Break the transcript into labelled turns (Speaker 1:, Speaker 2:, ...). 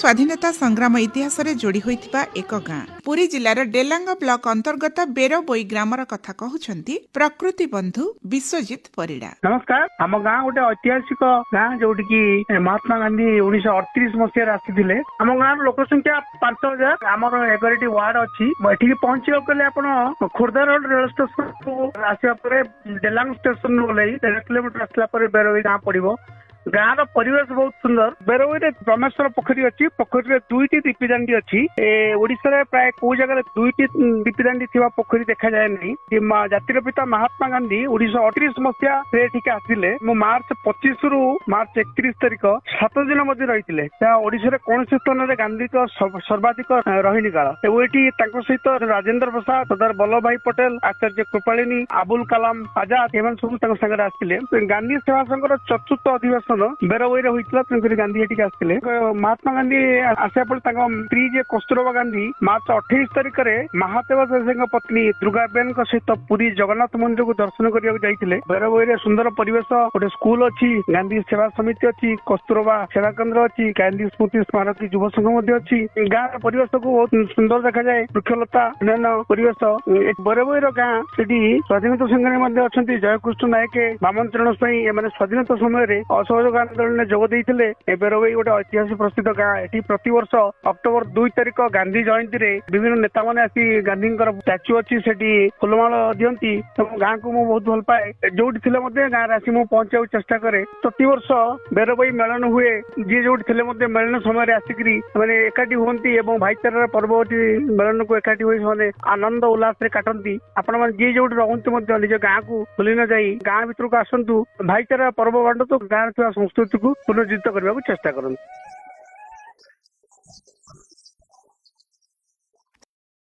Speaker 1: स्वाधीनता संग्राम इतिहास रे जोड़ी होइतिबा एक गाँ पुरी जिलार डेलांग ब्लॉक अंतर्गत बेरबोई ग्रामर कथा कहउछंती प्रकृति बंधु विश्वजित परिडा।
Speaker 2: नमस्कार। हम गाँ गोटे ऐतिहासिक गाँ जोटी की महात्मा गांधी 1938 मसीह आसी आम गाँव लोक संख्या 5000 आमर 11टी वार्ड अच्छी एठी पहुंचा कले आपण खोर्धा रोड रेल स्टेशन को आसिया परे डेलांग स्टेशन ओल्लै 1.5 किलोमीटर आसला परे बेरबोई गाँ पड़िबो। गाँव परिवेश बहुत सुंदर। बेरबोई ब्रह्मेश्वर पोखरी अच्छी। पोखरी 2टी दीपदांडी अच्छी। ओडिशा प्राय को जगह 2टी दीपदांडी थिबा पोखरी देखा जाए नहीं। जातिर पिता महात्मा गांधी 1938 मसीहा आसिले मार्च 25 रु मार्च 31 तारिख 7 दिन मध्य रही ओडिशा कौन स्थान में गांधी सर्वाधिक रही काल ये सहित राजेंद्र प्रसाद सरदार वल्लभ भाई पटेल आचार्य कृपालिनी अबुल कलाम आजाद एम सब आसिले। गांधी सेवा संघ चतुर्थ अधिवेशन बेरबोई होता गांधी ये आसते। महात्मा गांधी आसा स्त्री जे कस्तूरबा गांधी मार्च 28 तारिख में महादेव दास पत्नी दुर्गाबेन सहित पुरी जगन्नाथ मंदिर को दर्शन करने बेरबोई सुंदर परिवेश गोटे स्कूल अच्छी गांधी सेवा समिति अच्छी कस्तूरबा सेवा केन्द्र अच्छी गांधी स्मृति स्मारकी युव संघ अच्छी। गाँव परिवेश को बहुत सुंदर देखा जाए वृक्षलता अन्य परिवेश। बेरबोई गाँ से स्वाधीनता संग्रामी अच्छा जयकृष्ण नायक बामंत्रण स्वाधीनता समय असहयोग आंदोलन में जोग देते। बेरबोई गोटे ऐतिहासिक प्रसिद्ध गाँ एटी प्रतिवर्ष अक्टोबर 2 तारिख गांधी जयंती रे विभिन्न नेता मैंने आसी गांधी स्टाच्यू अच्छी सेठी फुलमाल दियंती। गाँ को मुझे बहुत भल पाए जोटी गाँव आसी मुझे पहुंचा चेष्टा करे। प्रतिवर्ष बेरबोई मेलन हुए जी जो मेलन समय आसिक मैंने एकाठी हुंती और भाईचारा पर्व मेलन को एकाठी हुई आनंद उल्लास काटती। आपण मैंने जी जो रहते निज गाँ को भूली न जाई गाँ भीतर को आसतु भाईचारा पर्व बांटतु गाँव संस्कृति को पुनर्जीवित करने को चेष्टा करते।